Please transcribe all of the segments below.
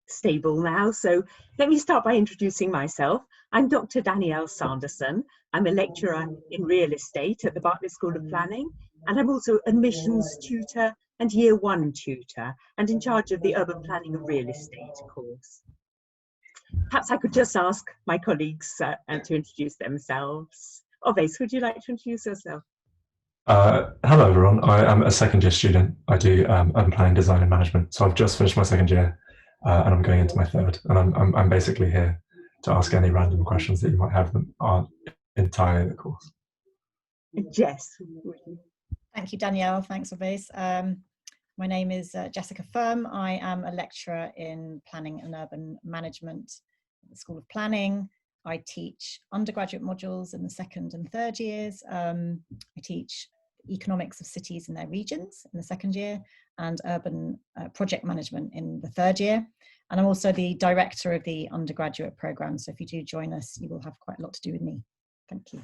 stable now, so let me start by introducing myself. I'm Dr Danielle Sanderson. I'm a lecturer in real estate at the Bartlett School of Planning, and I'm also admissions tutor and year one tutor, and in charge of the urban planning and real estate course. Perhaps I could just ask my colleagues to introduce themselves. Oveis, would you like to introduce yourself? Hello everyone, I am a second year student. I do urban planning, design and management. So I've just finished my second year and I'm going into my third. And I'm basically here to ask any random questions that you might have that aren't entirely the course. Jess. Thank you, Danielle. Thanks, Oveis. My name is Jessica Ferm. I am a lecturer in planning and urban management at the School of Planning. I teach undergraduate modules in the second and third years. I teach economics of cities and their regions in the second year, and urban project management in the third year. And I'm also the director of the undergraduate program. So if you do join us, you will have quite a lot to do with me. Thank you.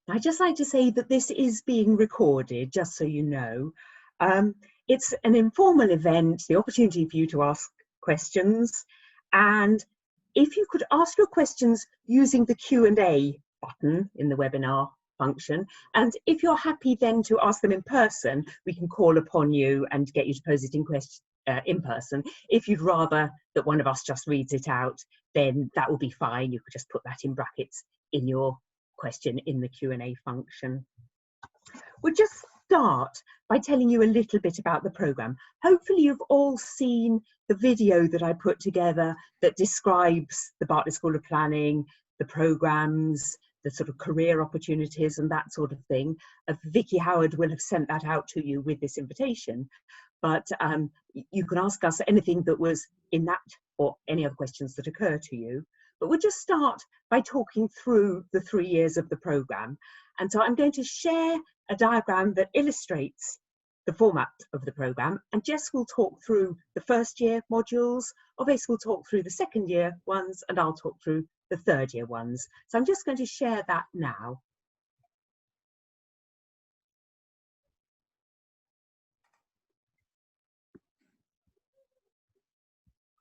I'd just like to say that this is being recorded, just so you know. It's an informal event, the opportunity for you to ask questions. And if you could ask your questions using the Q&A button in the webinar function, and if you're happy then to ask them in person, we can call upon you and get you to pose it in person. If you'd rather that one of us just reads it out, then that will be fine. You could just put that in brackets in your question in the Q&A function. We'll just start by telling you a little bit about the programme. Hopefully you've all seen the video that I put together that describes the Bartlett School of Planning, the programmes, the sort of career opportunities and that sort of thing. Vicky Howard will have sent that out to you with this invitation, but you can ask us anything that was in that or any other questions that occur to you. But we'll just start by talking through the 3 years of the programme. And so I'm going to share a diagram that illustrates the format of the programme, and Jess will talk through the first year modules, Oveis will talk through the second year ones, and I'll talk through the third year ones. So I'm just going to share that now.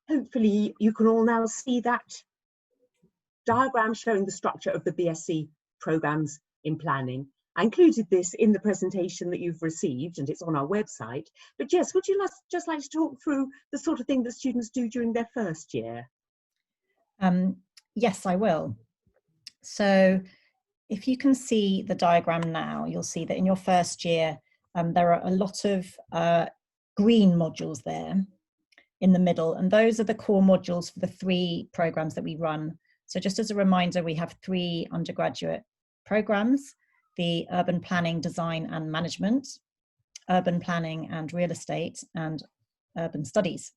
Hopefully you can all now see that diagram showing the structure of the BSc programmes in planning. I included this in the presentation that you've received and it's on our website. But Jess, would you just like to talk through the sort of thing that students do during their first year? Yes, I will. So if you can see the diagram now, you'll see that in your first year, there are a lot of green modules there in the middle. And those are the core modules for the 3 programs that we run. So just as a reminder, we have 3 undergraduate programs: the urban planning, design and management, urban planning and real estate, and urban studies.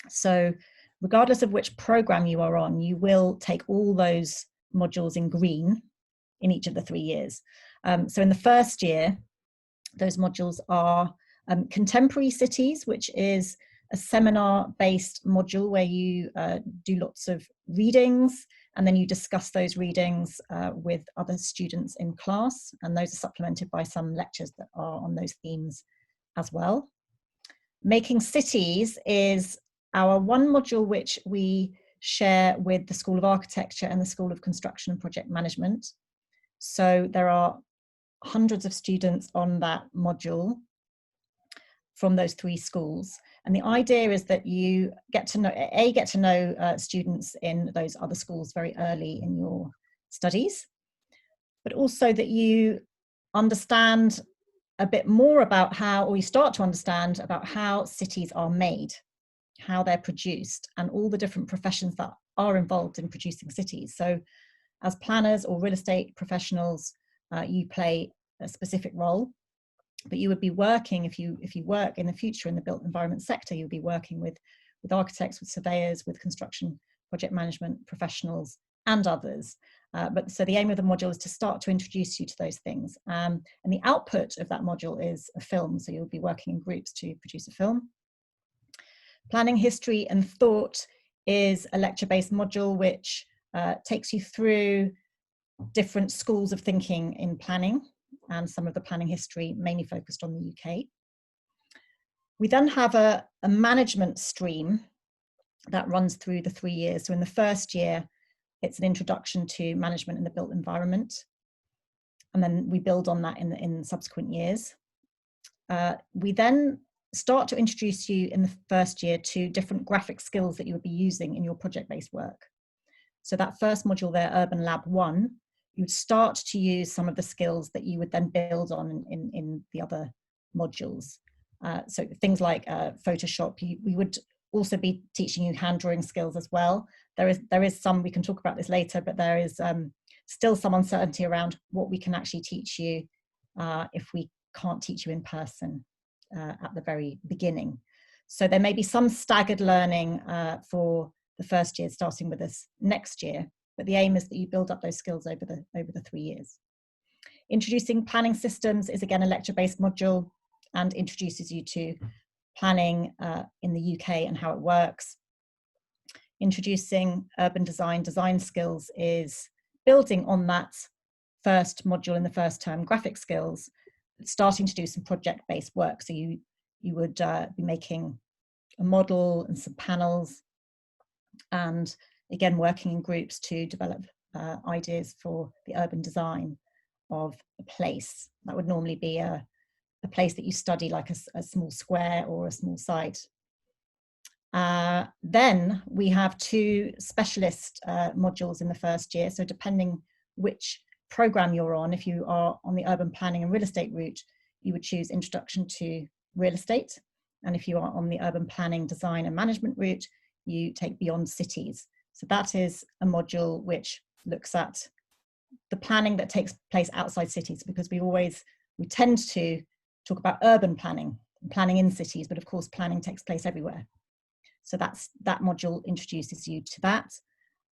So regardless of which program you are on, you will take all those modules in green in each of the 3 years. So in the first year, those modules are contemporary cities, which is a seminar-based module where you do lots of readings, and then you discuss those readings with other students in class, and those are supplemented by some lectures that are on those themes as well. Making Cities is our one module which we share with the School of Architecture and the School of Construction and Project Management. So there are hundreds of students on that module from those 3 schools. And the idea is that you get to know students in those other schools very early in your studies, but also that you understand a bit more about how, or you start to understand about how cities are made, how they're produced, and all the different professions that are involved in producing cities. So as planners or real estate professionals, you play a specific role. But you would be working, if you work in the future in the built environment sector, you'll be working with architects, with surveyors, with construction project management professionals and others. So the aim of the module is to start to introduce you to those things. And the output of that module is a film. So you'll be working in groups to produce a film. Planning History and Thought is a lecture-based module which takes you through different schools of thinking in planning, and some of the planning history mainly focused on the UK. We then have a management stream that runs through the 3 years. So in the first year, it's an introduction to management in the built environment. And then we build on that in subsequent years. We then start to introduce you in the first year to different graphic skills that you would be using in your project-based work. So that first module there, Urban Lab 1, you would start to use some of the skills that you would then build on in the other modules. So things like Photoshop. We would also be teaching you hand drawing skills as well. There is some, we can talk about this later, but there is still some uncertainty around what we can actually teach you if we can't teach you in person at the very beginning. So there may be some staggered learning for the first year starting with us next year, but the aim is that you build up those skills over the 3 years. Introducing planning systems is again a lecture-based module and introduces you to planning in the UK and how it works. Introducing urban design skills is building on that first module in the first term, graphic skills, starting to do some project-based work. So you would be making a model and some panels, and again working in groups to develop ideas for the urban design of a place. That would normally be a place that you study, like a small square or a small site. Then we have 2 specialist modules in the first year. So depending which program you're on, if you are on the urban planning and real estate route, you would choose Introduction to Real Estate. And if you are on the urban planning, design and management route, you take Beyond Cities. So that is a module which looks at the planning that takes place outside cities, because we tend to talk about urban planning in cities, but of course planning takes place everywhere. So that module introduces you to that.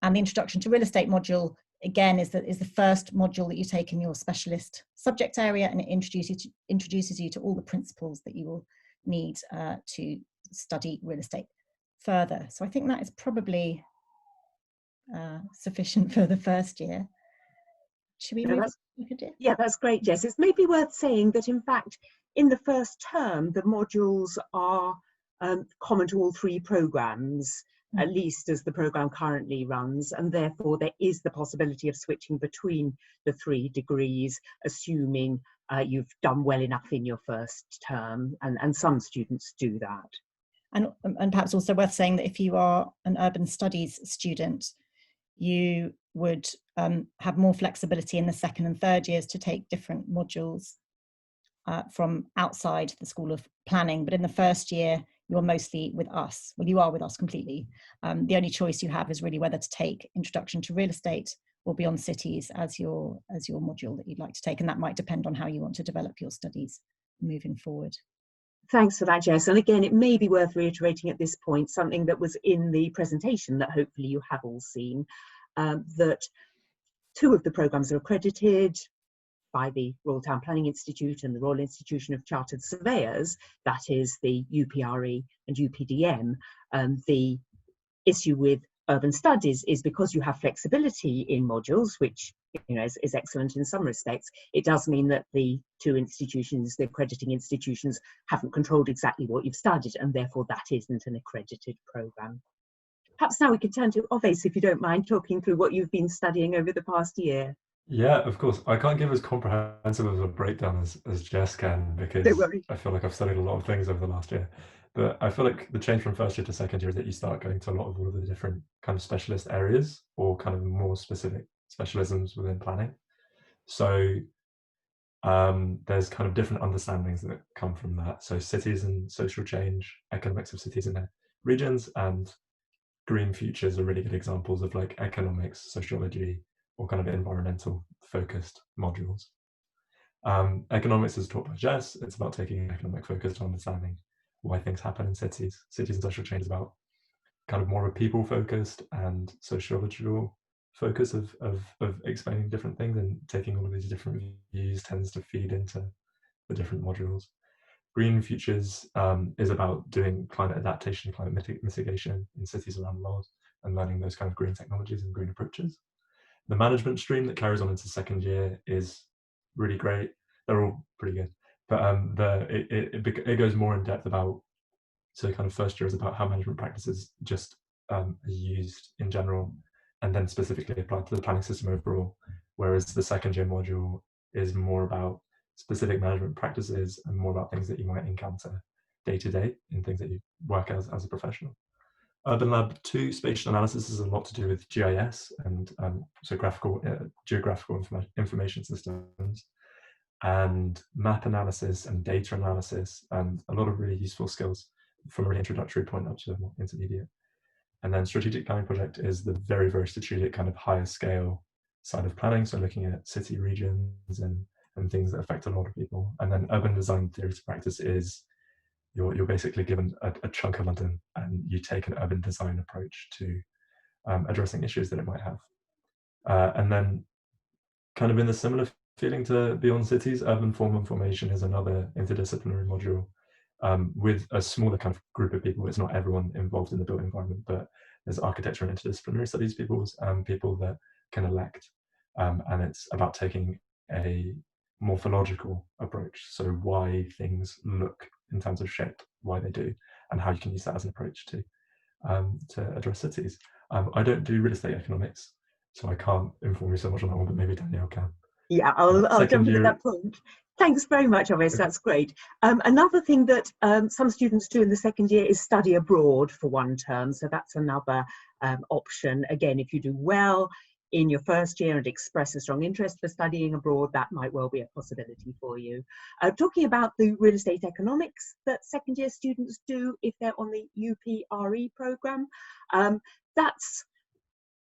And the Introduction to Real Estate module, again, is the first module that you take in your specialist subject area, and it introduces you to all the principles that you will need to study real estate further. So I think that is probably sufficient for the first year. Should we move on? Yeah, that's great, Jess. It's maybe worth saying that, in fact, in the first term, the modules are common to all 3 programs, at least as the program currently runs, and therefore there is the possibility of switching between the 3 degrees, assuming you've done well enough in your first term, and some students do that. And perhaps also worth saying that if you are an urban studies student, you would have more flexibility in the second and third years to take different modules from outside the School of Planning. But in the first year, you're mostly with us. Well, you are with us completely. The only choice you have is really whether to take Introduction to Real Estate or Beyond Cities as your module that you'd like to take. And that might depend on how you want to develop your studies moving forward. Thanks for that, Jess. And again, it may be worth reiterating at this point something that was in the presentation that hopefully you have all seen, that 2 of the programmes are accredited by the Royal Town Planning Institute and the Royal Institution of Chartered Surveyors, that is the UPRE and UPDM. The issue with urban studies is because you have flexibility in modules, which is excellent in some respects, it does mean that the 2 institutions, the accrediting institutions, haven't controlled exactly what you've studied, and therefore that isn't an accredited programme. Perhaps now we could turn to Oveis, if you don't mind, talking through what you've been studying over the past year. Yeah, of course. I can't give as comprehensive of a breakdown as Jess can, because I feel like I've studied a lot of things over the last year. But I feel like the change from first year to second year is that you start going to a lot of all of the different kind of specialist areas, or kind of more specific specialisms within planning. So there's kind of different understandings that come from that. So cities and social change, economics of cities and their regions, and green futures are really good examples of like economics, sociology, or kind of environmental focused modules. Economics is taught by Jess. It's about taking economic focus to understanding why things happen in cities. Cities and social change is about kind of more of a people focused and sociological focus of explaining different things, and taking all of these different views tends to feed into the different modules. Green futures is about doing climate adaptation, climate mitigation in cities around the world, and learning those kind of green technologies and green approaches. The management stream that carries on into second year is really great. They're all pretty good, but it goes more in depth about, so kind of first year is about how management practices just are used in general, and then specifically applied to the planning system overall, whereas the second year module is more about specific management practices and more about things that you might encounter day to day in things that you work as a professional. Urban Lab 2 spatial analysis is a lot to do with GIS and so geographical information systems, and map analysis and data analysis, and a lot of really useful skills from a really introductory point up to a more intermediate. And then strategic planning project is the very, very strategic kind of higher scale side of planning. So looking at city regions and things that affect a lot of people. And then urban design theory to practice is you're basically given a chunk of London and you take an urban design approach to addressing issues that it might have. And then kind of in the similar feeling to Beyond Cities, urban form and formation is another interdisciplinary module with a smaller kind of group of people. It's not everyone involved in the built environment, but there's architecture and interdisciplinary studies people that can elect. And it's about taking a morphological approach. So why things look in terms of shape, why they do, and how you can use that as an approach to address cities. I don't do real estate economics, so I can't inform you so much on that one, but maybe Danielle can. Yeah, I'll jump in at that point. Thanks very much, Oveis, that's great. Another thing that some students do in the second year is study abroad for one term, so that's another option. Again, if you do well in your first year and express a strong interest for studying abroad, that might well be a possibility for you. Talking about the real estate economics that second year students do if they're on the UPRE programme, that's,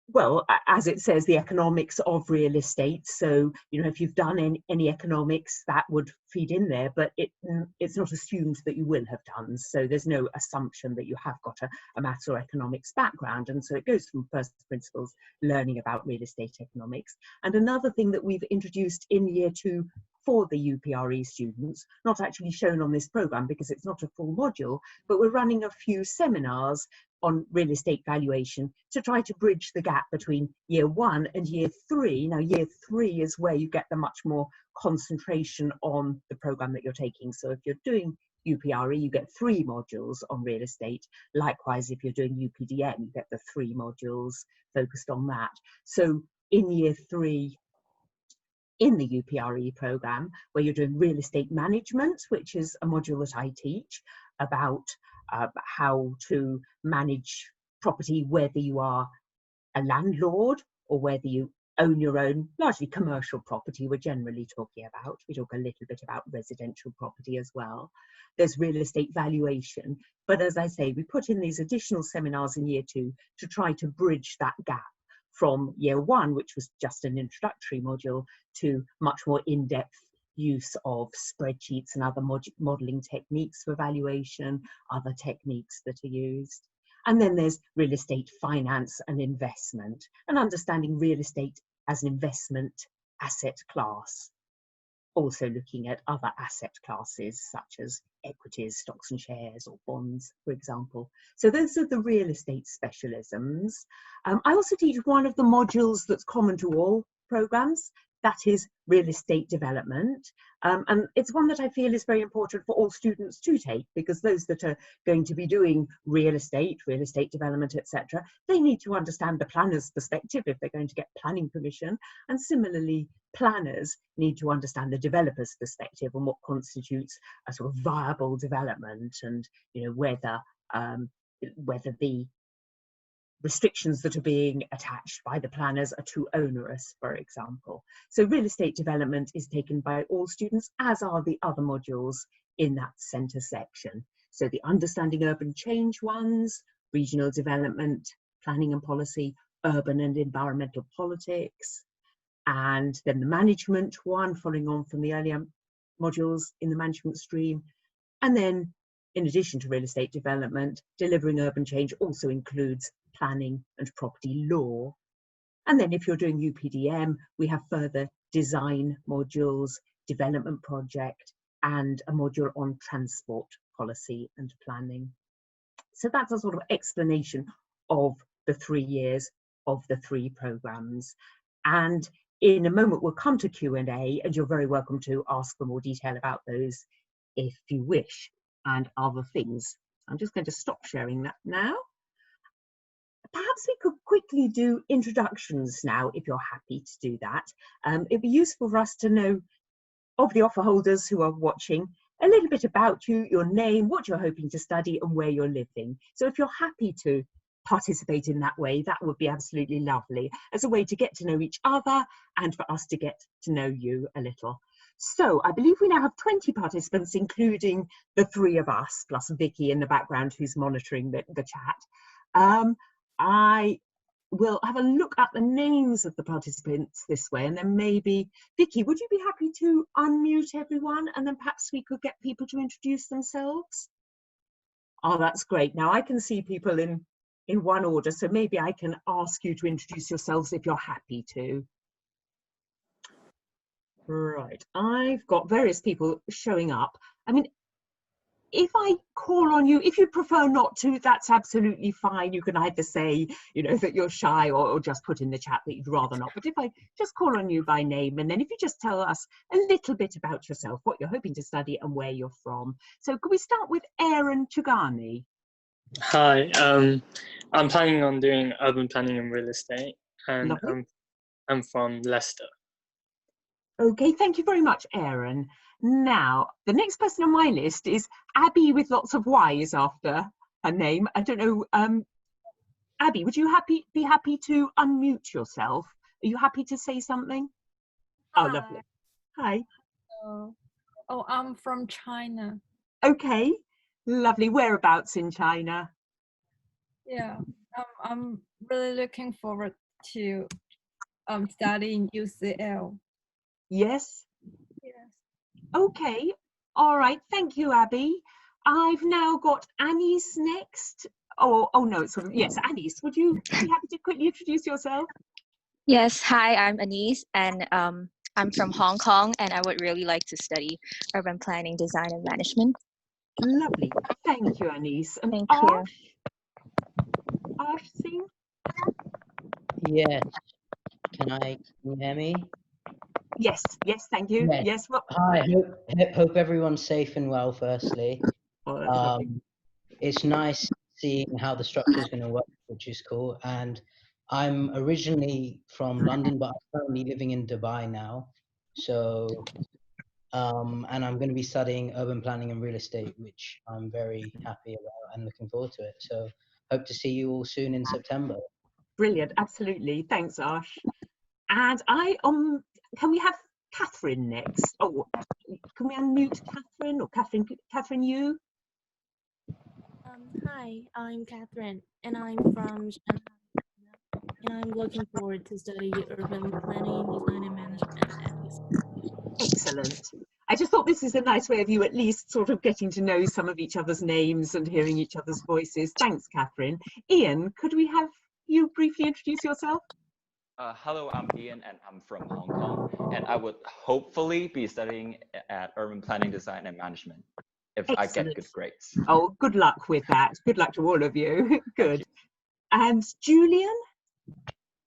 well, as it says, the economics of real estate. So, you know, if you've done any economics, that would feed in there, but it's not assumed that you will have done. So there's no assumption that you have got a maths or economics background. And so it goes from first principles, learning about real estate economics. And another thing that we've introduced in year 2 for the UPRE students, not actually shown on this programme because it's not a full module, but we're running a few seminars on real estate valuation to try to bridge the gap between year 1 and year 3. Now, year 3 is where you get the much more concentration on the programme that you're taking. So if you're doing UPRE, you get 3 modules on real estate. Likewise, if you're doing UPDM, you get the 3 modules focused on that. So in year 3, in the UPRE programme, where you're doing real estate management, which is a module that I teach about how to manage property, whether you are a landlord or whether you own your own, largely commercial property we're generally talking about. We talk a little bit about residential property as well. There's real estate valuation. But as I say, we put in these additional seminars in year 2 to try to bridge that gap from year 1, which was just an introductory module, to much more in-depth use of spreadsheets and other modelling techniques for valuation, other techniques that are used. And then there's real estate finance and investment, and understanding real estate as an investment asset class. Also looking at other asset classes such as equities, stocks and shares, or bonds, for example. So those are the real estate specialisms. I also teach one of the modules that's common to all programmes. That is real estate development. And it's one that I feel is very important for all students to take, because those that are going to be doing real estate development, etc., they need to understand the planner's perspective if they're going to get planning permission. And similarly, planners need to understand the developer's perspective on what constitutes a sort of viable development, and, you know, whether the restrictions that are being attached by the planners are too onerous, for example. So real estate development is taken by all students, as are the other modules in that centre section. So the understanding urban change ones, regional development, planning and policy, urban and environmental politics, and then the management one, following on from the earlier modules in the management stream. And then, in addition to real estate development, delivering urban change also includes planning and property law. And then if you're doing UPDM, we have further design modules, development project, and a module on transport policy and planning. So that's a sort of explanation of the 3 years of the 3 programmes. And in a moment, we'll come to Q&A, and you're very welcome to ask for more detail about those if you wish, and other things. I'm just going to stop sharing that now. perhaps we could quickly do introductions now, if you're happy to do that. It'd be useful for us to know of the offer holders who are watching a little bit about you, your name, what you're hoping to study and where you're living. So if you're happy to participate in that way, that would be absolutely lovely, as a way to get to know each other and for us to get to know you a little. So I believe we now have 20 participants, including the three of us, plus Vicky in the background who's monitoring the chat. I will have a look at the names of the participants this way, and then maybe, Vicky, would you be happy to unmute everyone, and then perhaps we could get people to introduce themselves? Oh, that's great. Now I can see people in one order, so maybe I can ask you to introduce yourselves if you're happy to. Right, I've got various people showing up. I mean, if I call on you, if you prefer not to, that's absolutely fine. You can either say, you know, that you're shy, or just put in the chat that you'd rather not. But if I just call on you by name, and then if you just tell us a little bit about yourself, what you're hoping to study and where you're from. So could we start with Aaron Chugani? Hi, I'm planning on doing urban planning and real estate, and I'm from Leicester. Okay, thank you very much, Aaron. Now, the next person on my list is Abby with lots of Y's after her name. I don't know, Abby, would you be happy to unmute yourself? Are you happy to say something? Hi. Oh, lovely. Hi. Oh, I'm from China. Okay, lovely. Whereabouts in China? Yeah, I'm really looking forward to studying UCL. Yes. Yes. Okay, all right, thank you, Abby. I've now got Anise next. Oh no, it's sort of, yes, Anise, would you be happy to quickly introduce yourself? Yes, hi, I'm Anise, and I'm from Hong Kong, and I would really like to study urban planning, design, and management. Lovely, thank you, Anise. And Thank Ash Singh? Yes. Can you hear me? Yes, thank you. Yes. Well, hi, hope everyone's safe and well, firstly. It's nice seeing how the structure is going to work, which is cool. And I'm originally from London, but I'm currently living in Dubai now. So, and I'm going to be studying urban planning and real estate, which I'm very happy about and looking forward to it. So hope to see you all soon in September. Brilliant, absolutely. Thanks, Ash. And can we have Catherine next? Oh, can we unmute Catherine, or Catherine, you? Hi, I'm Catherine, and I'm from Shanghai, and I'm looking forward to study urban planning, design, and management at UCL. Excellent. I just thought this is a nice way of you at least sort of getting to know some of each other's names and hearing each other's voices. Thanks, Catherine. Ian, could we have you briefly introduce yourself? Hello, I'm Ian, and I'm from Hong Kong, and I would hopefully be studying at urban planning, design, and management if Excellent. I get good grades. Oh, good luck with that. Good luck to all of you. Good. And Julian?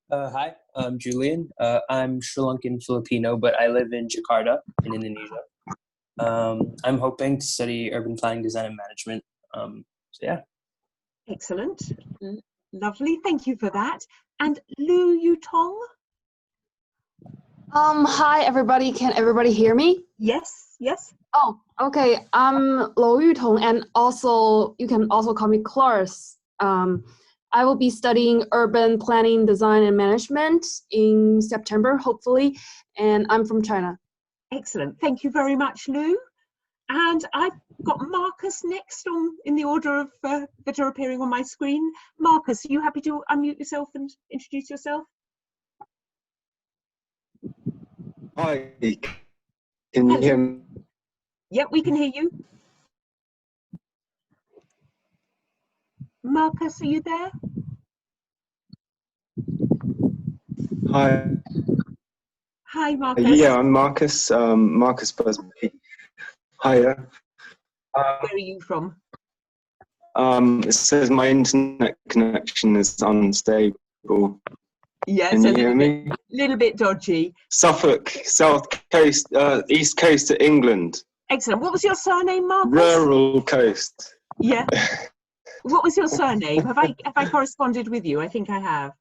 Hi, I'm Julian. I'm Sri Lankan Filipino, but I live in Jakarta in Indonesia. I'm hoping to study urban planning, design, and management. So yeah. Excellent. Lovely. Thank you for that. And Lu Yutong? Hi everybody. Can everybody hear me? Yes. Oh, okay. I'm Lo Yutong, and also you can also call me Claris. I will be studying urban planning, design, and management in September, hopefully, and I'm from China. Excellent. Thank you very much, Lou. And I've got Marcus next in the order of that are appearing on my screen. Marcus, are you happy to unmute yourself and introduce yourself? Hi, can you hear me? Yep, we can hear you. Marcus, are you there? Hi. Hi, Marcus. Yeah, I'm Marcus. Marcus Busby. Hiya. Where are you from? It says my internet connection is unstable. Yes, can you hear me? Little bit dodgy. Suffolk, South Coast, East Coast of England. Excellent. What was your surname, Marcus? Rural coast. Yeah. What was your surname? Have I corresponded with you? I think I have.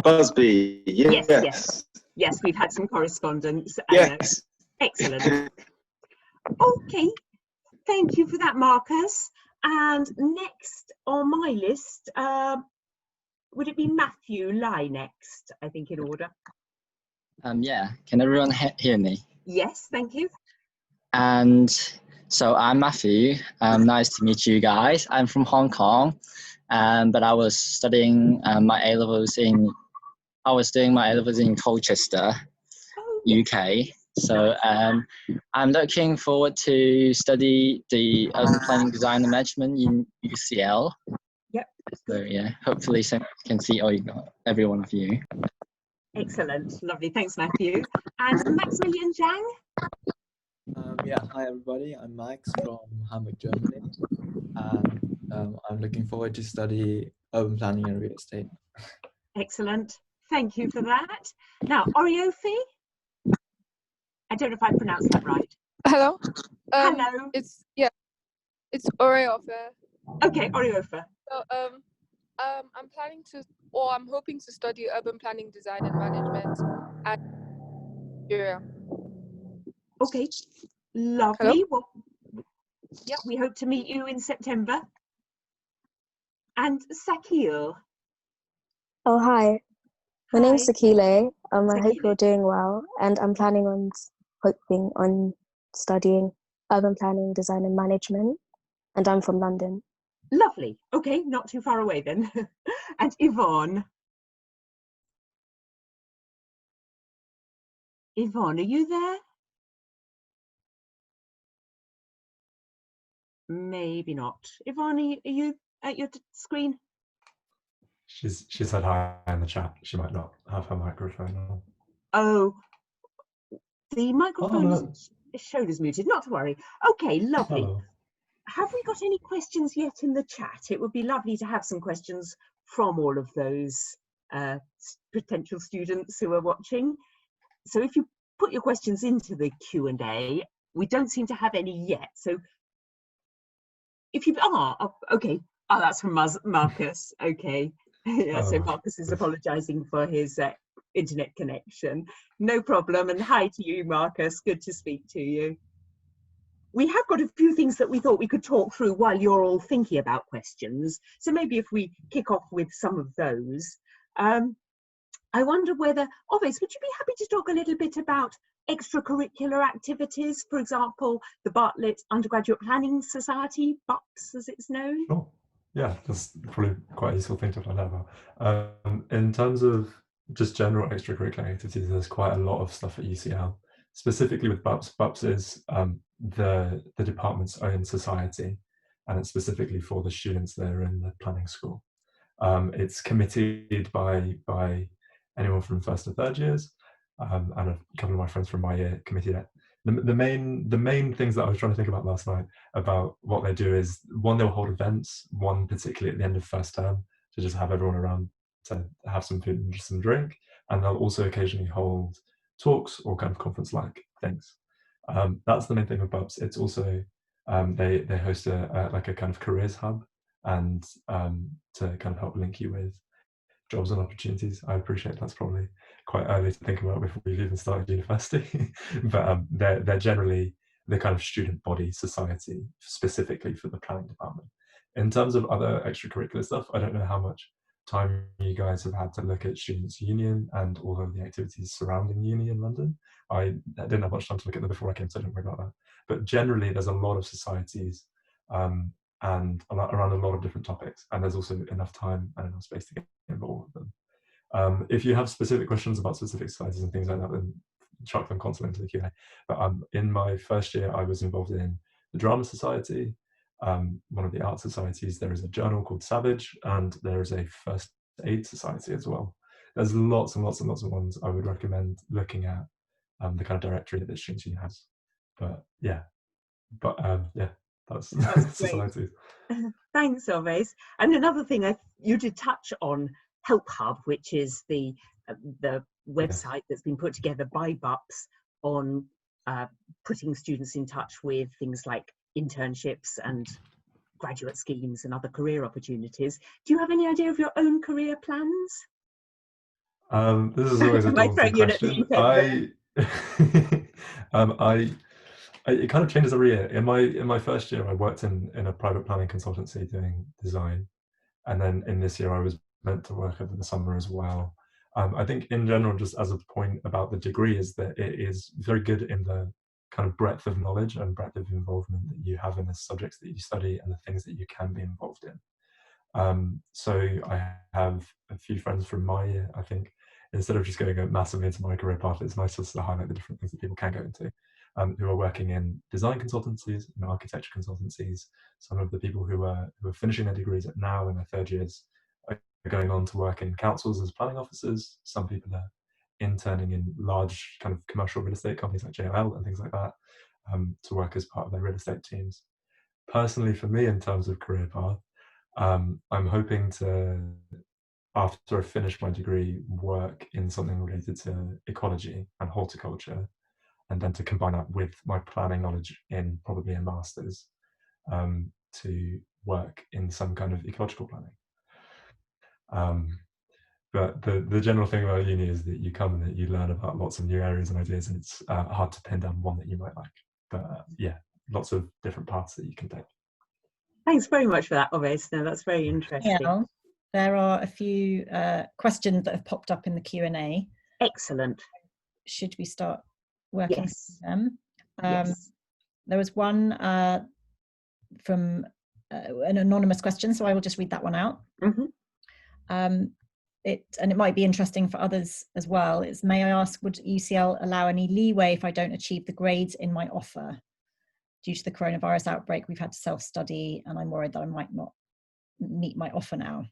Busby. Yes. Yes, we've had some correspondence. Yes. Excellent. Okay, thank you for that, Marcus. And next on my list, would it be Matthew Lai next, I think, in order? Yeah, can everyone hear me? Yes, thank you. And so I'm Matthew. Nice to meet you guys. I'm from Hong Kong, but I was studying my A-levels in Colchester, UK. So I'm looking forward to study the urban planning, design and management in UCL. Yep. So yeah, hopefully I can see every one of you. Excellent, lovely. Thanks, Matthew. And Maximilian Zhang? Yeah, hi everybody. I'm Max from Hamburg, Germany. And I'm looking forward to study urban planning and real estate. Excellent. Thank you for that. Now, Oriofi? I don't know if I pronounced that right. Hello. Hello. It's Oriofa. Okay, Oriofa. So I'm planning to, or I'm hoping to study urban planning, design and management at Nigeria. Okay, lovely. Well, yeah, we hope to meet you in September. And Sakil. Oh, hi. My name's Sakile. I hope you're doing well, and I'm planning on studying urban planning, design and management, and I'm from London. Lovely. Okay, not too far away then. And Yvonne. Yvonne, are you there? Maybe not. Yvonne, are you at your screen? She said hi in the chat. She might not have her microphone on. Oh, the microphone is showed as muted. Not to worry. Okay, lovely. Hello. Have we got any questions yet in the chat? It would be lovely to have some questions from all of those potential students who are watching. So if you put your questions into the Q&A, we don't seem to have any yet. So if you, okay. Oh, that's from Marcus. Okay. Yeah, so Marcus is apologising for his internet connection. No problem. And hi to you, Marcus. Good to speak to you. We have got a few things that we thought we could talk through while you're all thinking about questions. So maybe if we kick off with some of those. I wonder whether, Oveis, would you be happy to talk a little bit about extracurricular activities? For example, the Bartlett Undergraduate Planning Society, BUPS as it's known? Sure. Yeah, that's probably quite a useful thing to find out about. In terms of just general extracurricular activities, there's quite a lot of stuff at UCL. Specifically with BUPS, BUPS is the department's own society, and it's specifically for the students that are in the planning school. It's committed by anyone from first to third years, and a couple of my friends from my year committed it. The main things that I was trying to think about last night about what they do is, one, they'll hold events, one particularly at the end of first term, to just have everyone around to have some food and some drink, and they'll also occasionally hold talks or kind of conference-like things. That's the main thing with BUPS. It's also they host a kind of careers hub, and to kind of help link you with jobs and opportunities. I appreciate that's probably quite early to think about before we've even started university, but they're generally the kind of student body society specifically for the planning department. In terms of other extracurricular stuff, I don't know how much time you guys have had to look at Students' Union and all of the activities surrounding uni in London. I didn't have much time to look at them before I came, so don't worry about that. But generally, there's a lot of societies and around a lot of different topics, and there's also enough time and enough space to get involved with them. If you have specific questions about specific societies and things like that, then chuck them constantly into the Q&A. But in my first year, I was involved in the Drama Society, one of the art societies. There is a journal called Savage, and there is a First Aid Society as well. There's lots and lots and lots of ones. I would recommend looking at the kind of directory that the Students' Union has. But yeah, that's societies. Thanks, Oveis. And another thing you did touch on Help Hub, which is the website that's been put together by BUPS on putting students in touch with things like internships and graduate schemes and other career opportunities. Do you have any idea of your own career plans? This is always a daunting question. It kind of changes every year. In my first year, I worked in a private planning consultancy doing design, and then in this year I was meant to work over the summer as well. I think in general, just as a point about the degree, is that it is very good in the kind of breadth of knowledge and breadth of involvement that you have in the subjects that you study and the things that you can be involved in. So I have a few friends from my year. I think instead of just going massively into my career path, it's nice just to highlight the different things that people can go into, who are working in design consultancies and architecture consultancies. Some of the people who are finishing their degrees now in their third years are going on to work in councils as planning officers. Some people are interning in large kind of commercial real estate companies like JLL and things like that, to work as part of their real estate teams. Personally, for me, in terms of career path, I'm hoping to, after I finish my degree, work in something related to ecology and horticulture, and then to combine that with my planning knowledge in probably a master's, to work in some kind of ecological planning. But the general thing about uni is that you come and that you learn about lots of new areas and ideas, and it's hard to pin down one that you might like. But yeah, lots of different paths that you can take. Thanks very much for that, Oveis. No, that's very interesting. Yeah, there are a few questions that have popped up in the Q&A. Excellent. Should we start working yes. through them? Yes. There was one from an anonymous question, so I will just read that one out. Mm-hmm. It might be interesting for others as well. It's, may I ask, would UCL allow any leeway if I don't achieve the grades in my offer? Due to the coronavirus outbreak, we've had to self-study, and I'm worried that I might not meet my offer now.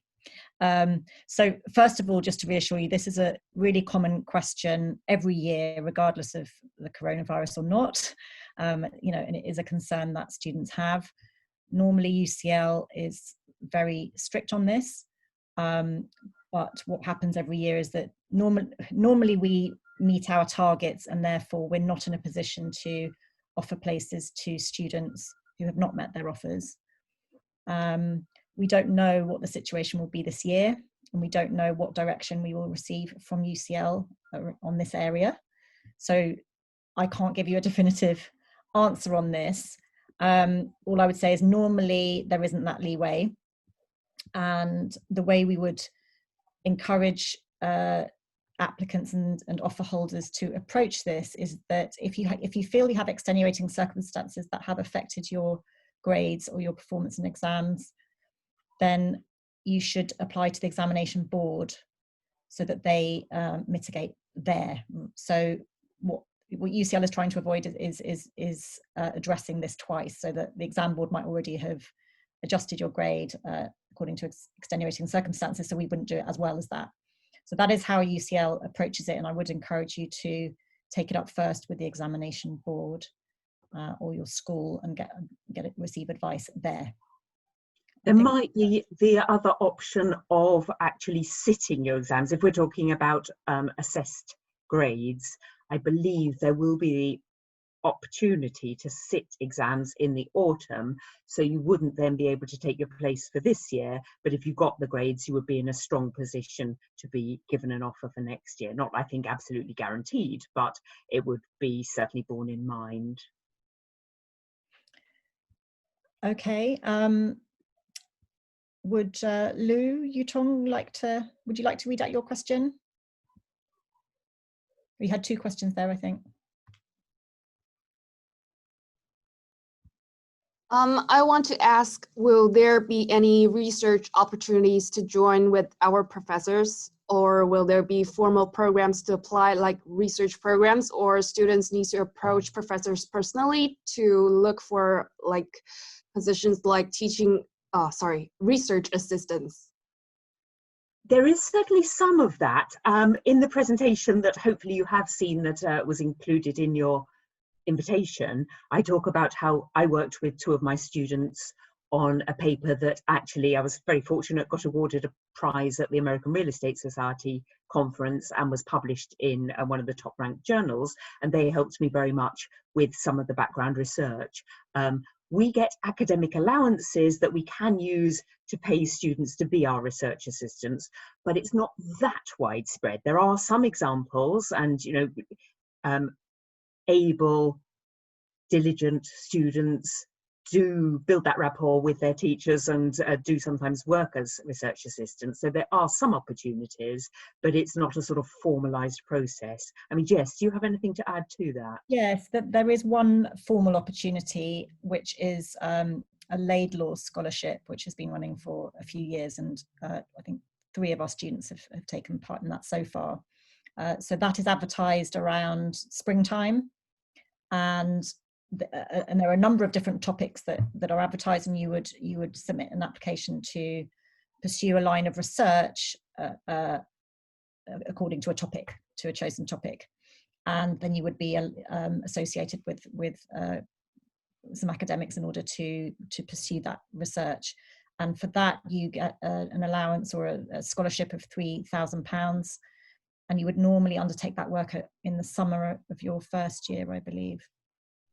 So first of all, just to reassure you, this is a really common question every year, regardless of the coronavirus or not. You know, and it is a concern that students have. Normally, UCL is very strict on this, but what happens every year is that normally we meet our targets, and therefore we're not in a position to offer places to students who have not met their offers. We don't know what the situation will be this year, and we don't know what direction we will receive from UCL on this area. So I can't give you a definitive answer on this. All I would say is normally there isn't that leeway, and the way we would encourage applicants and offer holders to approach this is that if you feel you have extenuating circumstances that have affected your grades or your performance in exams, then you should apply to the examination board so that they mitigate there. So what UCL is trying to avoid is addressing this twice, so that the exam board might already have adjusted your grade according to extenuating circumstances, so we wouldn't do it as well as that. So that is how UCL approaches it, and I would encourage you to take it up first with the examination board or your school and receive advice there. There might be the other option of actually sitting your exams. If we're talking about assessed grades, I believe there will be the opportunity to sit exams in the autumn, so you wouldn't then be able to take your place for this year, but if you got the grades, you would be in a strong position to be given an offer for next year. Not, I think, absolutely guaranteed, but it would be certainly borne in mind. Okay. Would Lu Yutong would you like to read out your question? We had two questions there, I think. I want to ask, will there be any research opportunities to join with our professors, or will there be formal programs to apply, like research programs, or students need to approach professors personally to look for like positions like research assistants? There is certainly some of that. In the presentation that hopefully you have seen that was included in your invitation, I talk about how I worked with two of my students on a paper that actually I was very fortunate got awarded a prize at the American Real Estate Society conference and was published in one of the top ranked journals, and they helped me very much with some of the background research. we get academic allowances that we can use to pay students to be our research assistants, but it's not that widespread. There are some examples, and able, diligent students do build that rapport with their teachers and do sometimes work as research assistants. So there are some opportunities, but it's not a sort of formalized process. I mean, Jess, do you have anything to add to that? Yes, there is one formal opportunity, which is a Laidlaw scholarship, which has been running for a few years, and I think 3 of our students have taken part in that so far. So that is advertised around springtime, and there are a number of different topics that are advertised, and you would submit an application to pursue a line of research according to a chosen topic, and then you would be associated with some academics in order to pursue that research. And for that you get an allowance or a scholarship of £3,000, and you would normally undertake that work in the summer of your first year, I believe.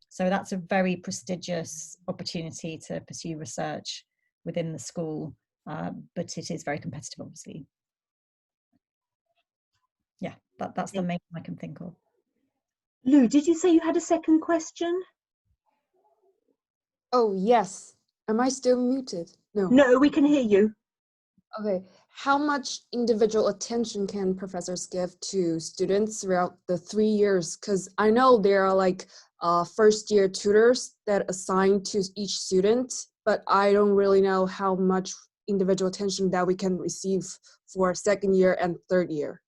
So that's a very prestigious opportunity to pursue research within the school, but it is very competitive, obviously. Yeah, that's the main thing I can think of. Lou, did you say you had a second question? Oh, yes. Am I still muted? No. No, we can hear you. Okay. How much individual attention can professors give to students throughout the 3 years? Because I know there are like first-year tutors that assign to each student, but I don't really know how much individual attention that we can receive for second year and third year.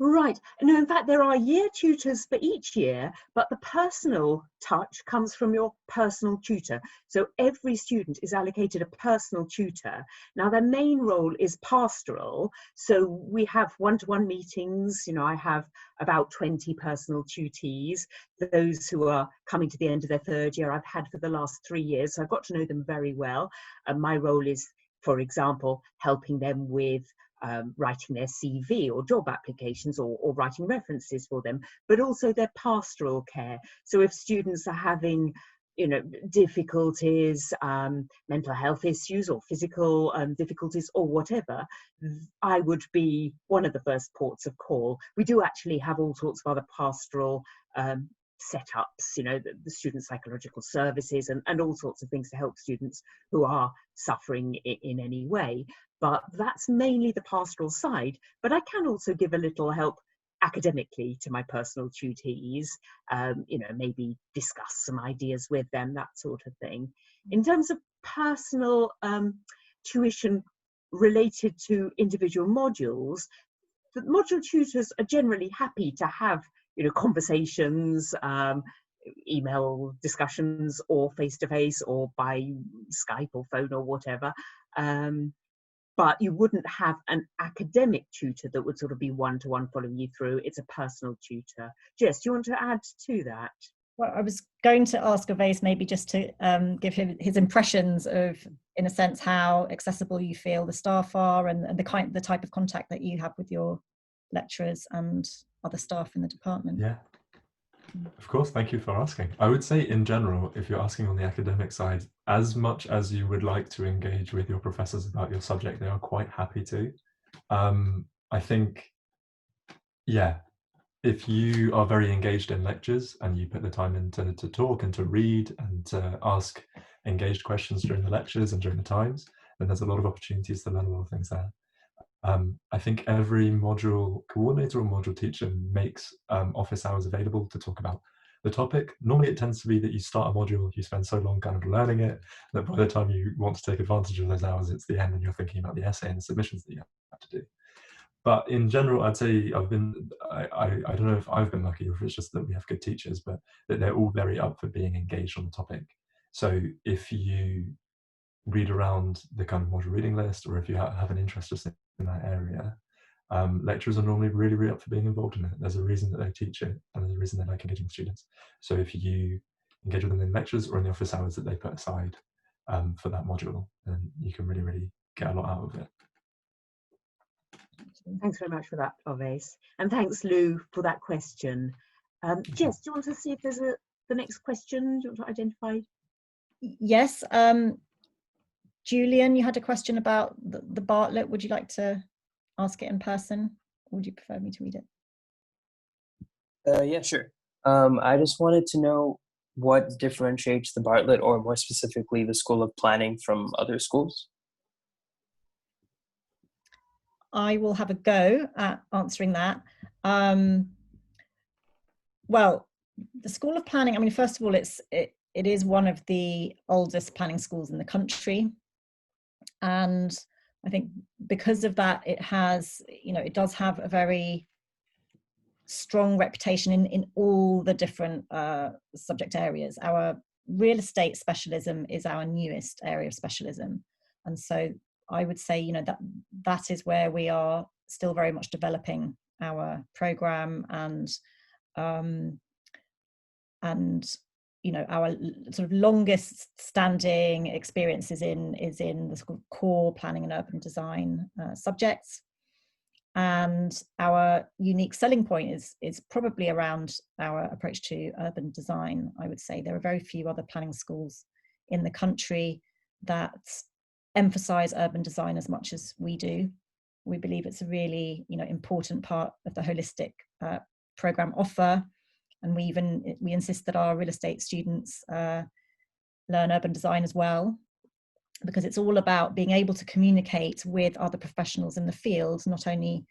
Right. No, in fact, there are year tutors for each year, but the personal touch comes from your personal tutor. So every student is allocated a personal tutor. Now, their main role is pastoral. So we have one-to-one meetings. I have about 20 personal tutees. Those who are coming to the end of their third year, I've had for the last 3 years. So I've got to know them very well. And my role is, for example, helping them with writing their CV or job applications or writing references for them, but also their pastoral care. So if students are having difficulties, mental health issues or physical difficulties or whatever, I would be one of the first ports of call. We do actually have all sorts of other pastoral setups, the student psychological services and all sorts of things to help students who are suffering in any way. But that's mainly the pastoral side. But I can also give a little help academically to my personal tutees, maybe discuss some ideas with them, that sort of thing. In terms of personal tuition related to individual modules, the module tutors are generally happy to have conversations, email discussions, or face-to-face, or by Skype or phone or whatever. But you wouldn't have an academic tutor that would sort of be one-to-one following you through. It's a personal tutor. Jess, do you want to add to that? Well, I was going to ask Oveis maybe just to give him his impressions of, in a sense, how accessible you feel the staff are, and the type of contact that you have with your lecturers and other staff in the department. Yeah, of course, thank you for asking. I would say in general, if you're asking on the academic side, as much as you would like to engage with your professors about your subject, they are quite happy to. I think, yeah, if you are very engaged in lectures and you put the time in to talk and to read and to ask engaged questions during the lectures and during the times, then there's a lot of opportunities to learn a lot of things there. I think every module coordinator or module teacher makes office hours available to talk about the topic. Normally it tends to be that you start a module, you spend so long kind of learning it, that by the time you want to take advantage of those hours, it's the end and you're thinking about the essay and the submissions that you have to do. But in general, I'd say I don't know if I've been lucky or if it's just that we have good teachers, but that they're all very up for being engaged on the topic. So if you read around the kind of module reading list, or if you have an interest in that area, lecturers are normally really, really up for being involved in it. There's a reason that they teach it, and there's a reason they like engaging with students. So if you engage with them in lectures or in the office hours that they put aside for that module, then you can really, really get a lot out of it. Thanks very much for that, Oveis. And thanks, Lou, for that question. Jess, do you want to see if there's the next question? Do you want to identify? Yes, Julian, you had a question about the Bartlett. Would you like to ask it in person, or would you prefer me to read it? Yeah, sure. I just wanted to know what differentiates the Bartlett, or more specifically, the School of Planning, from other schools. I will have a go at answering that. Well, the School of Planning, I mean, first of all, it is one of the oldest planning schools in the country. And I think because of that, it has, it does have a very strong reputation in all the different subject areas. Our real estate specialism is our newest area of specialism. And so I would say, that is where we are still very much developing our program, and our sort of longest standing experience is in the sort of core planning and urban design subjects. And our unique selling point is probably around our approach to urban design. I would say there are very few other planning schools in the country that emphasize urban design as much as we do. We believe it's a really important part of the holistic program offer. And we insist that our real estate students learn urban design as well, because it's all about being able to communicate with other professionals in the field, not only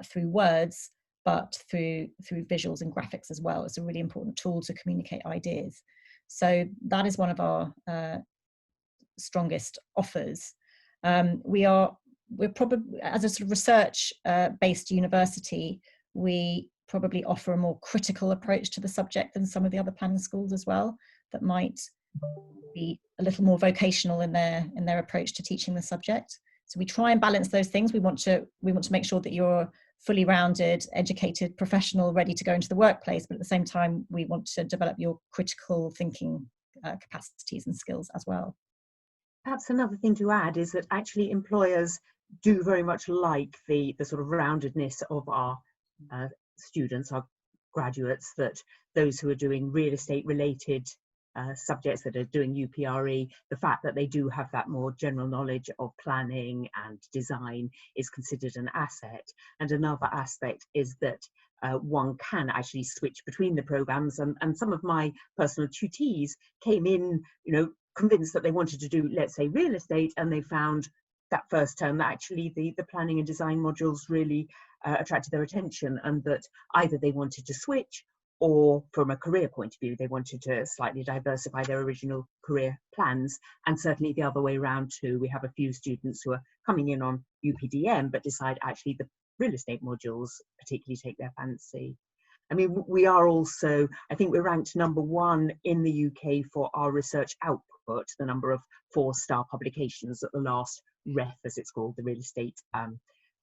through words, but through visuals and graphics as well. It's a really important tool to communicate ideas. So that is one of our strongest offers. We're probably, as a sort of research based university, we probably offer a more critical approach to the subject than some of the other planning schools as well, that might be a little more vocational in their approach to teaching the subject. So we try and balance those things. We want to make sure that you're fully rounded, educated professional, ready to go into the workplace, but at the same time, we want to develop your critical thinking capacities and skills as well. Perhaps another thing to add is that actually employers do very much like the sort of roundedness of our students, our graduates, that those who are doing real estate related subjects, that are doing UPRE, the fact that they do have that more general knowledge of planning and design is considered an asset. And another aspect is that one can actually switch between the programs, and some of my personal tutees came in, convinced that they wanted to do, let's say, real estate, and they found that first term that actually the planning and design modules really attracted their attention, and that either they wanted to switch, or from a career point of view, they wanted to slightly diversify their original career plans. And certainly the other way around too. We have a few students who are coming in on UPDM, but decide actually the real estate modules particularly take their fancy. I mean, we are also, I think we're ranked #1 in the UK for our research output, the number of 4-star publications at the last REF, as it's called, the real estate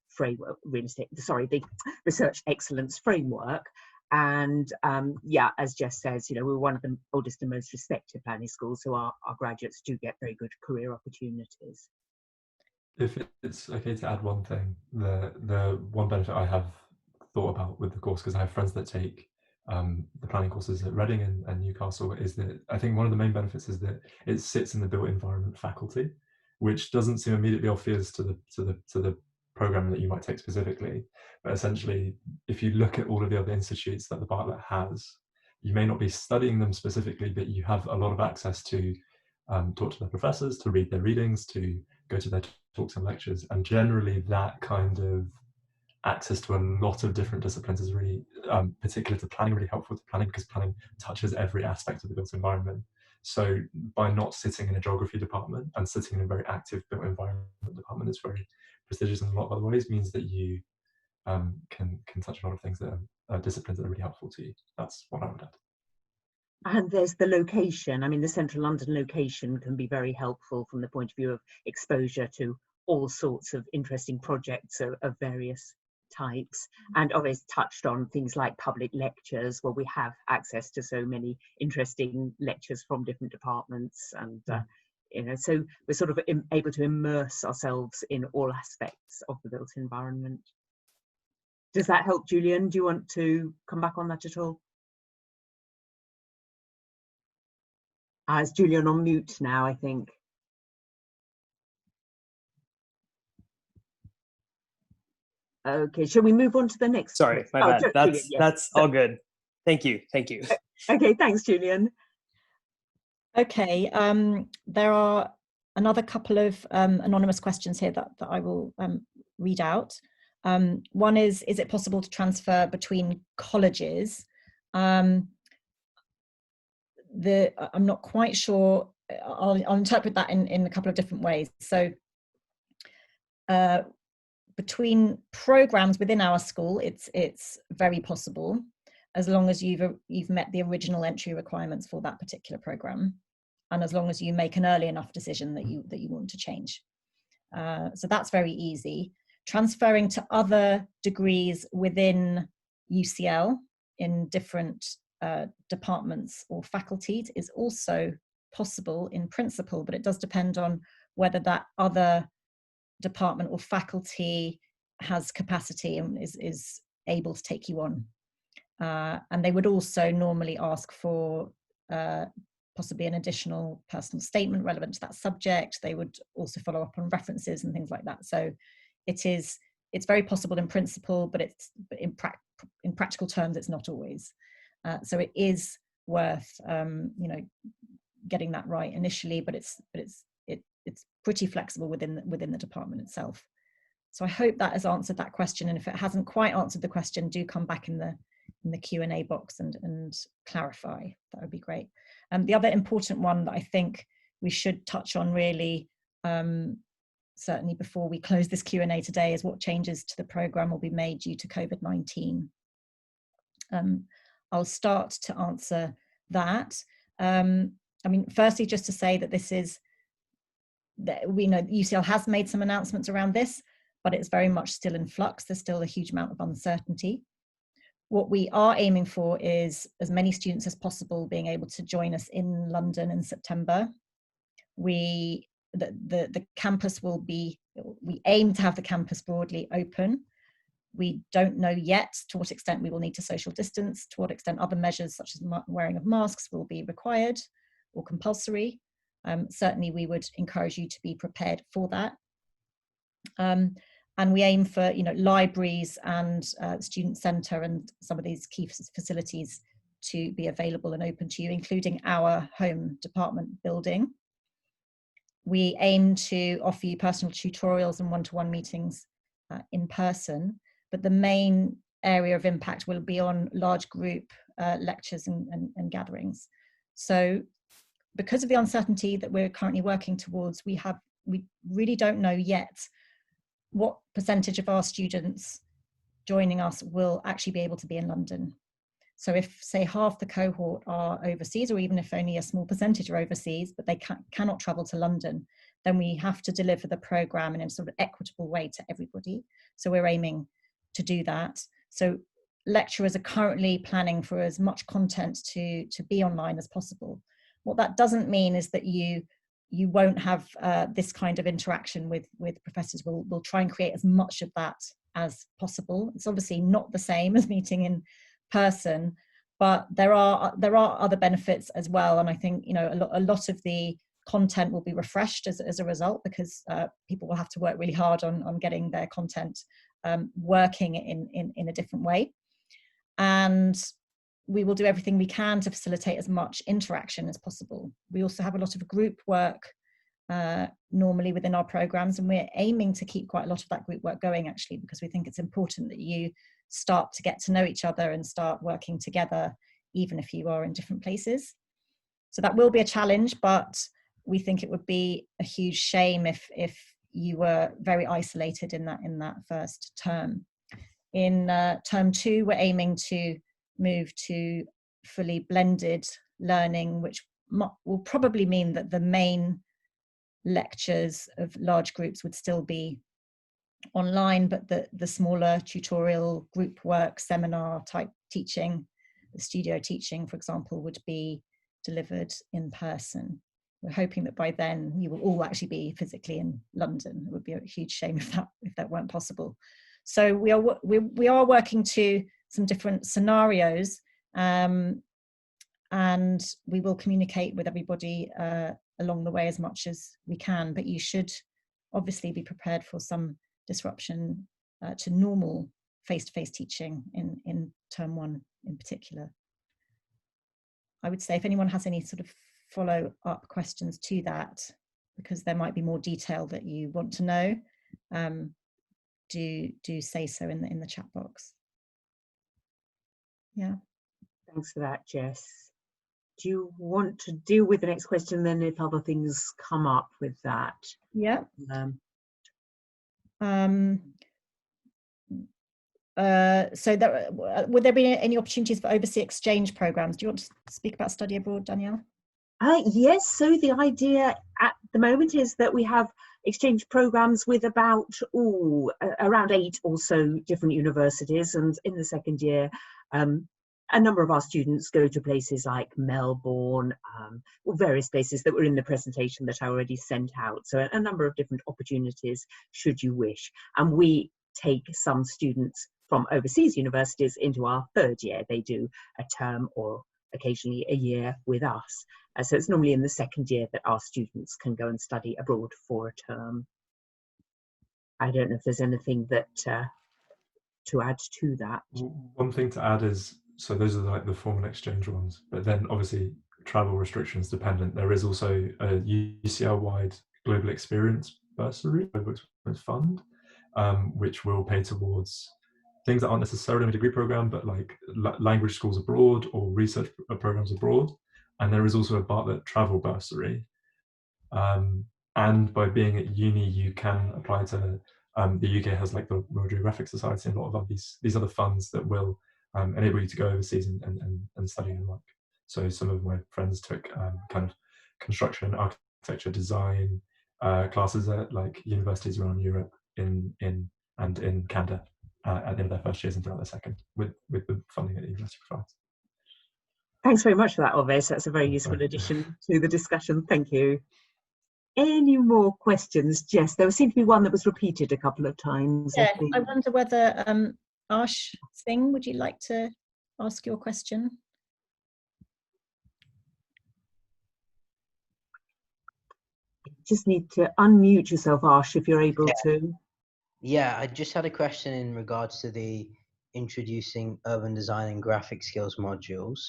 framework, the research excellence framework. And yeah, as Jess says, we're one of the oldest and most respected planning schools, so our graduates do get very good career opportunities. If it's okay to add one thing, the one benefit I have thought about with the course, because I have friends that take the planning courses at Reading and Newcastle, is that I think one of the main benefits is that it sits in the built environment faculty, which doesn't seem immediately obvious to the program that you might take specifically. But essentially, if you look at all of the other institutes that the Bartlett has, you may not be studying them specifically, but you have a lot of access to talk to their professors, to read their readings, to go to their talks and lectures. And generally that kind of access to a lot of different disciplines is really, particular to planning, really helpful to planning, because planning touches every aspect of the built environment. So by not sitting in a geography department and sitting in a very active built environment department that's very prestigious in a lot of other ways, means that you can touch a lot of things that are disciplines that are really helpful to you. That's what I would add. And there's the location. I mean, the central London location can be very helpful from the point of view of exposure to all sorts of interesting projects of various types. And Oveis touched on things like public lectures, where we have access to so many interesting lectures from different departments. And so we're sort of able to immerse ourselves in all aspects of the built environment. Does that help, Julian? Do you want to come back on that at all? Is Julian on mute now, I think? Okay, shall we move on to the next? Sorry, my bad. That's all good. Thank you. Thank you. Okay, thanks, Julian. Okay, there are another couple of anonymous questions here that I will read out. One is it possible to transfer between colleges? I'm not quite sure. I'll interpret that in a couple of different ways. So between programs within our school, it's very possible, as long as you've met the original entry requirements for that particular program, and as long as you make an early enough decision that you want to change. So that's very easy. Transferring to other degrees within UCL in different departments or faculties is also possible in principle, but it does depend on whether that other department or faculty has capacity and is able to take you on. And they would also normally ask for possibly an additional personal statement relevant to that subject. They would also follow up on references and things like that. So it's very possible in principle, but in practical terms, it's not always. So it is worth getting that right initially, but it's pretty flexible within the department itself. So I hope that has answered that question, and if it hasn't quite answered the question, do come back in the Q&A box and clarify. That would be great. The other important one that I think we should touch on really, certainly before we close this Q&A today, is what changes to the programme will be made due to COVID-19. I'll start to answer that. I mean, firstly, just to say that we know UCL has made some announcements around this, but it's very much still in flux. There's still a huge amount of uncertainty. What we are aiming for is as many students as possible being able to join us in London in September. The campus we aim to have the campus broadly open. We don't know yet to what extent we will need to social distance, to what extent other measures such as wearing of masks will be required or compulsory. Certainly we would encourage you to be prepared for that. And we aim for libraries and student centre and some of these key facilities to be available and open to you, including our home department building. We aim to offer you personal tutorials and one-to-one meetings in person, but the main area of impact will be on large group lectures and gatherings. So because of the uncertainty that we're currently working towards, we really don't know yet what percentage of our students joining us will actually be able to be in London. So if, say, half the cohort are overseas, or even if only a small percentage are overseas, but they cannot travel to London, then we have to deliver the programme in a sort of equitable way to everybody. So we're aiming to do that. So lecturers are currently planning for as much content to be online as possible. What that doesn't mean is that you won't have this kind of interaction with professors. We'll try and create as much of that as possible. It's obviously not the same as meeting in person, but there are other benefits as well. And I think a lot of the content will be refreshed as a result, because people will have to work really hard on getting their content working in a different way. And we will do everything we can to facilitate as much interaction as possible. We also have a lot of group work normally within our programs, and we're aiming to keep quite a lot of that group work going, actually, because we think it's important that you start to get to know each other and start working together, even if you are in different places. So that will be a challenge, but we think it would be a huge shame if you were very isolated in that first term. In term 2, we're aiming to move to fully blended learning, which will probably mean that the main lectures of large groups would still be online, but the smaller tutorial group work, seminar type teaching, the studio teaching, for example, would be delivered in person. We're hoping that by then you will all actually be physically in London. It would be a huge shame if that weren't possible. So we are working to some different scenarios, and and we will communicate with everybody along the way as much as we can, but you should obviously be prepared for some disruption to normal face-to-face teaching in term 1 in particular. I would say if anyone has any sort of follow-up questions to that, because there might be more detail that you want to know, do say so in the chat box. Yeah. Thanks for that, Jess. Do you want to deal with the next question then if other things come up with that? Yeah. So would there be any opportunities for overseas exchange programs? Do you want to speak about study abroad, Danielle? Yes, so the idea at the moment is that we have exchange programs with about around 8 or so different universities, and in the second year a number of our students go to places like Melbourne, or various places that were in the presentation that I already sent out. So a number of different opportunities should you wish. And we take some students from overseas universities into our third year. They do a term or occasionally a year with us. So it's normally in the second year that our students can go and study abroad for a term. I don't know if there's anything that to add to that. One thing to add is, so those are like the formal exchange ones, but then obviously travel restrictions dependent. There is also a UCL-wide global experience bursary, global experience fund, which will pay towards things that aren't necessarily in a degree program, but like language schools abroad or research programs abroad. And there is also a Bartlett travel bursary. And by being at uni, you can apply to, the UK has like the Royal Geographic Society and a lot of these other funds that will enable you to go overseas and study and work. So some of my friends took kind of construction, architecture, design classes at like universities around Europe and in Canada at the end of their first years and throughout their second with the funding that the university provides. Thanks very much for that, Oveis. That's a very useful addition to the discussion. Thank you. Any more questions, Jess? There seemed to be one that was repeated a couple of times. Yeah, I wonder whether Ash Singh, would you like to ask your question? Just need to unmute yourself, Ash, if you're able to. Yeah, I just had a question in regards to the introducing urban design and graphic skills modules.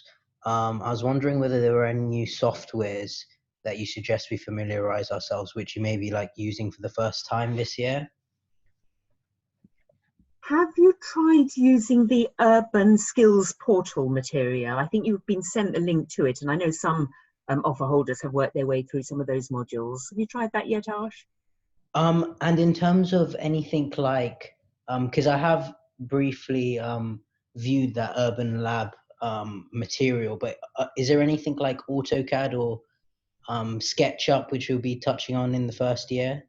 I was wondering whether there were any new softwares that you suggest we familiarize ourselves, which you may be like using for the first time this year. Have you tried using the Urban Skills Portal material? I think you've been sent a link to it, and I know some offer holders have worked their way through some of those modules. Have you tried that yet, Ash? And in terms of anything like, because I have briefly viewed that Urban Lab material, but is there anything like AutoCAD or SketchUp which we'll be touching on in the first year?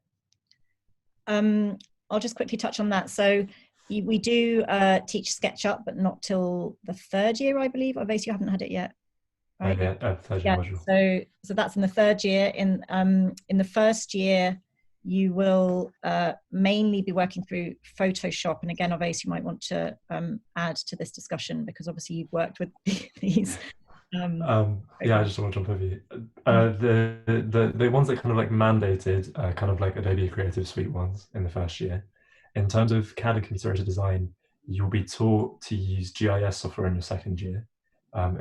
I'll just quickly touch on that. So we do teach SketchUp, but not till the third year, I believe. Oveis, you haven't had it yet, right? Third year module. So that's in the third year. In the first year, you will mainly be working through Photoshop. And again, Oveis, you might want to add to this discussion because obviously you've worked with these. Yeah, I just want to jump over you. The ones that kind of like mandated, kind of like Adobe Creative Suite ones in the first year. In terms of CAD and computer-aided design, you'll be taught to use GIS software in your second year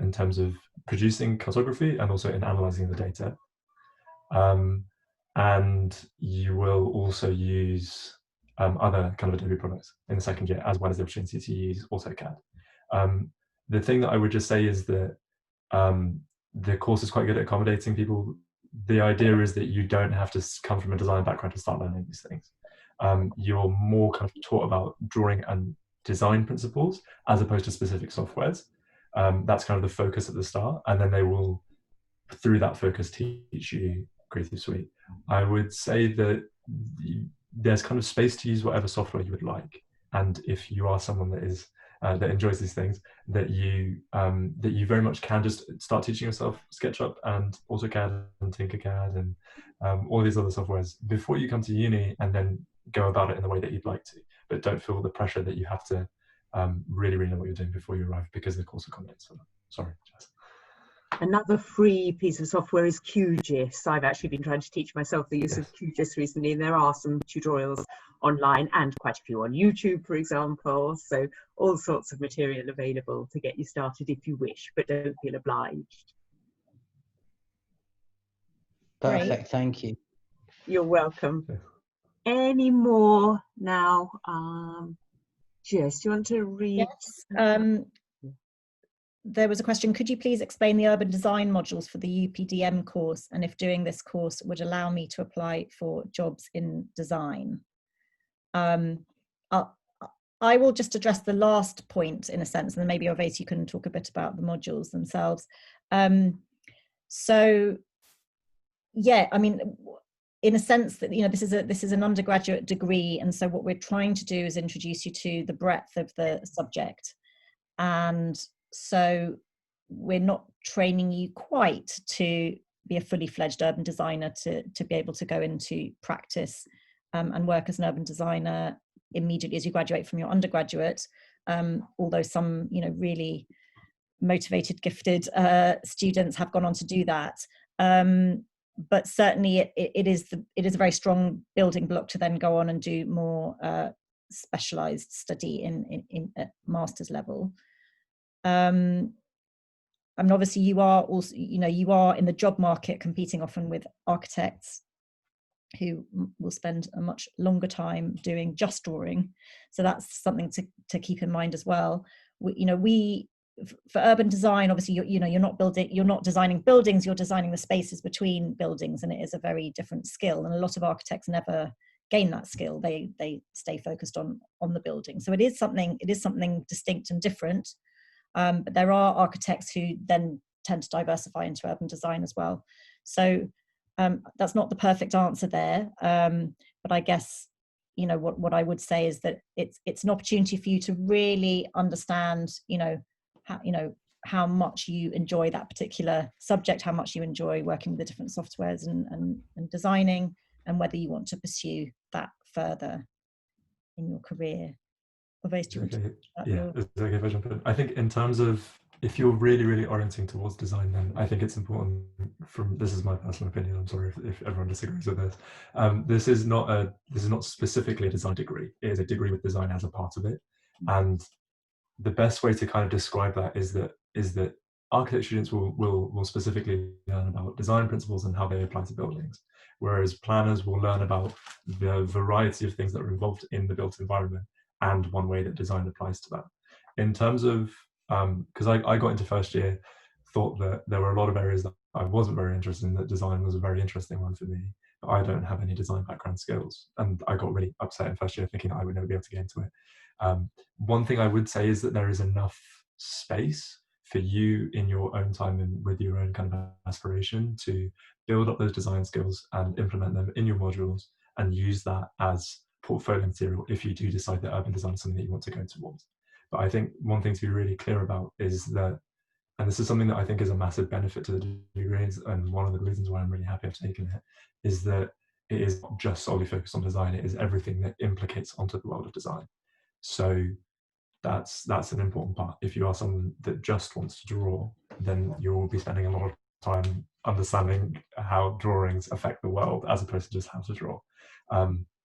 in terms of producing cartography and also in analyzing the data. And you will also use other kind of Adobe products in the second year, as well as the opportunity to use AutoCAD. The thing that I would just say is that the course is quite good at accommodating people. The idea is that you don't have to come from a design background to start learning these things. You're more kind of taught about drawing and design principles as opposed to specific softwares. That's kind of the focus at the start, and then they will, through that focus, teach you Creative Suite. I would say that there's kind of space to use whatever software you would like, and if you are someone that is that enjoys these things, that you very much can just start teaching yourself SketchUp and AutoCAD and Tinkercad and all these other softwares before you come to uni, and then go about it in the way that you'd like to. But don't feel the pressure that you have to really know what you're doing before you arrive, because the course accommodates for that. Sorry, Jess. Another free piece of software is QGIS. I've actually been trying to teach myself the use of QGIS recently, and there are some tutorials online and quite a few on YouTube, for example. So all sorts of material available to get you started if you wish, but don't feel obliged. Perfect, Great. thank you. You're welcome. Any more now? Jess, do you want to read? Yes. There was a question, could you please explain the urban design modules for the UPDM course, and if doing this course would allow me to apply for jobs in design? I will just address the last point in a sense, and then maybe Oveis, you can talk a bit about the modules themselves. So yeah, I mean, in a sense that, you know, this is an undergraduate degree, and so what we're trying to do is introduce you to the breadth of the subject. And so we're not training you quite to be a fully fledged urban designer to be able to go into practice and work as an urban designer immediately as you graduate from your undergraduate. Although some, you know, really motivated, gifted students have gone on to do that. But certainly it is a very strong building block to then go on and do more specialized study in at master's level. I mean, obviously you are also, you know, you are in the job market competing often with architects who will spend a much longer time doing just drawing. So that's something to keep in mind as well. For urban design, obviously, you're not designing buildings, you're designing the spaces between buildings, and it is a very different skill. And a lot of architects never gain that skill. They stay focused on the building. So it is something distinct and different. But there are architects who then tend to diversify into urban design as well. So that's not the perfect answer there. But I guess, you know, what I would say is that it's an opportunity for you to really understand, how much you enjoy that particular subject, how much you enjoy working with the different softwares and designing, and whether you want to pursue that further in your career. Oveis, do you want to it's okay if I jump in. I think in terms of, if you're really, really orienting towards design, then I think it's important, this is my personal opinion, I'm sorry if everyone disagrees with this. This is not specifically a design degree. It is a degree with design as a part of it. And the best way to kind of describe that is that architecture students will specifically learn about design principles and how they apply to buildings, whereas planners will learn about the variety of things that are involved in the built environment and one way that design applies to that. In terms of, because I got into first year, thought that there were a lot of areas that I wasn't very interested in, that design was a very interesting one for me, but I don't have any design background skills. And I got really upset in first year thinking I would never be able to get into it. One thing I would say is that there is enough space for you in your own time and with your own kind of aspiration to build up those design skills and implement them in your modules and use that as portfolio material if you do decide that urban design is something that you want to go towards. But I think one thing to be really clear about is that, and this is something that I think is a massive benefit to the degrees, and one of the reasons why I'm really happy I've taken it, is that it is not just solely focused on design, it is everything that implicates onto the world of design. So that's an important part. If you are someone that just wants to draw, then you'll be spending a lot of time understanding how drawings affect the world as opposed to just how to draw.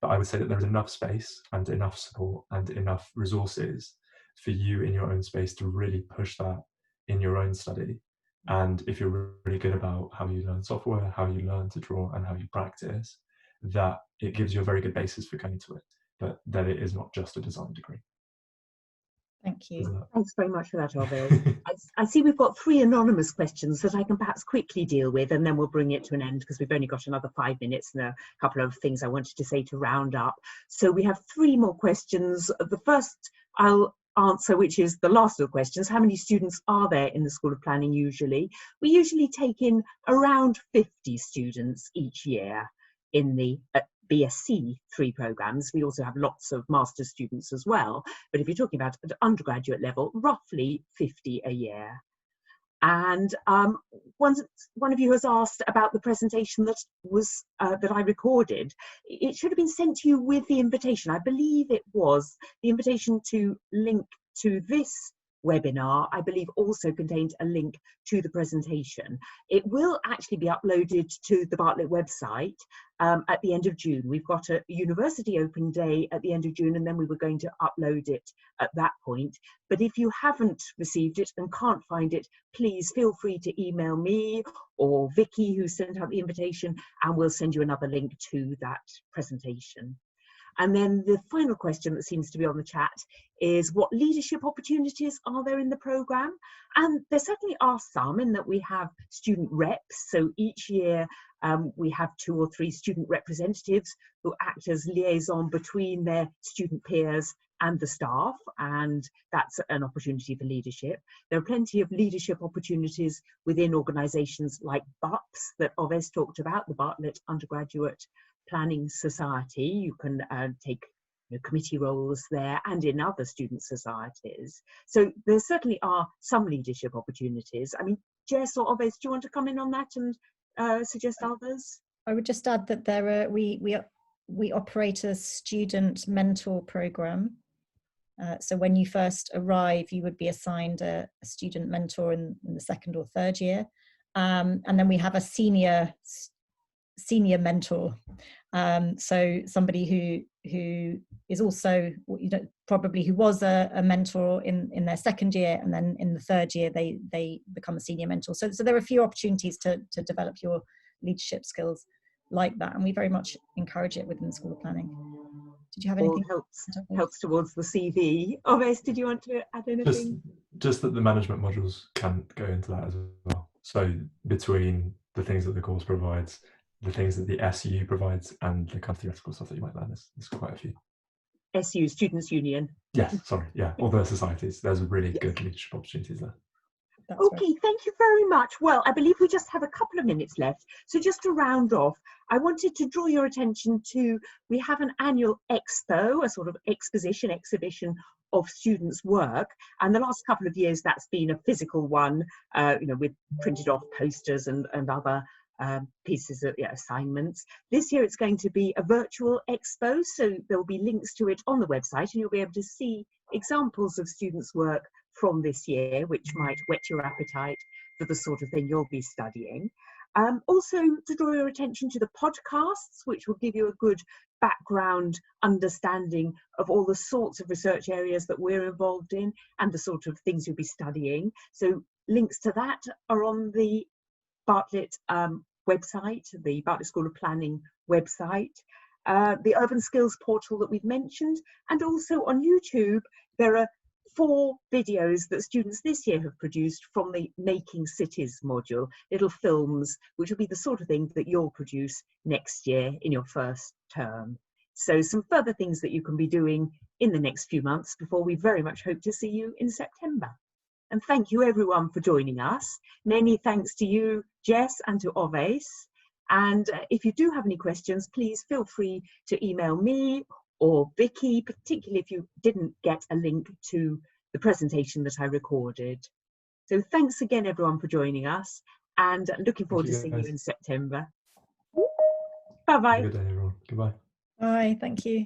But I would say that there's enough space and enough support and enough resources for you in your own space to really push that in your own study. And if you're really good about how you learn software, how you learn to draw, and how you practice, that it gives you a very good basis for going to it, but that it is not just a design degree. Thank you. Thanks very much for that, Oveis. I see we've got 3 anonymous questions that I can perhaps quickly deal with, and then we'll bring it to an end because we've only got another 5 minutes and a couple of things I wanted to say to round up. So we have 3 more questions. The first I'll answer, which is the last of the questions. How many students are there in the School of Planning usually? We usually take in around 50 students each year in the BSc 3 programs. We also have lots of master's students as well, but if you're talking about at undergraduate level, roughly 50 a year. And one of you has asked about the presentation that was that I recorded. It should have been sent to you with the invitation. I believe it was the invitation to link to this webinar, I believe also contained a link to the presentation. It will actually be uploaded to the Bartlett website at the end of June. We've got a university open day at the end of June, and then we were going to upload it at that point. But if you haven't received it and can't find it, please feel free to email me or Vicky, who sent out the invitation, and we'll send you another link to that presentation. And then the final question that seems to be on the chat is, what leadership opportunities are there in the programme? And there certainly are some, in that we have student reps. So each year we have 2 or 3 student representatives who act as liaison between their student peers and the staff, and that's an opportunity for leadership. There are plenty of leadership opportunities within organisations like BUPS that Oveis talked about, the Bartlett Undergraduate Planning Society. You can take committee roles there and in other student societies. So there certainly are some leadership opportunities. I mean, Jess or Oveis, do you want to come in on that and suggest others? I would just add that there are, we operate a student mentor program. So when you first arrive, you would be assigned a student mentor in the 2nd or 3rd year. And then we have a senior mentor. So somebody who is also, probably who was a mentor in their 2nd year, and then in the 3rd year they become a senior mentor. So there are a few opportunities to develop your leadership skills like that, and we very much encourage it within the School of Planning. Did you have anything? Helps towards the CV. Oveis, did you want to add anything? Just that the management modules can go into that as well. So between the things that the course provides, the things that the SU provides, and the kind of theoretical stuff that you might learn, there's quite a few. SU, Students' Union. Yes, sorry, yeah, all the societies. There's really good leadership opportunities there. That's okay, right. Thank you very much. Well, I believe we just have a couple of minutes left. So just to round off, I wanted to draw your attention to, we have an annual expo, a sort of exhibition of students' work. And the last couple of years, that's been a physical one, with printed off posters and other pieces of assignments. This year it's going to be a virtual expo, so there will be links to it on the website, and you'll be able to see examples of students' work from this year, which might whet your appetite for the sort of thing you'll be studying. Also, to draw your attention to the podcasts, which will give you a good background understanding of all the sorts of research areas that we're involved in and the sort of things you'll be studying. So links to that are on the Bartlett website, the Bartlett School of Planning website, the Urban Skills portal that we've mentioned, and also on YouTube there are 4 videos that students this year have produced from the Making Cities module, little films, which will be the sort of thing that you'll produce next year in your first term. So some further things that you can be doing in the next few months before we very much hope to see you in September. And thank you everyone for joining us. Many thanks to you, Jess, and to Oveis. And if you do have any questions, please feel free to email me or Vicky, particularly if you didn't get a link to the presentation that I recorded. So thanks again everyone for joining us, and looking forward to seeing you in September. Bye-bye. Have a good day everyone. Goodbye. Bye, thank you.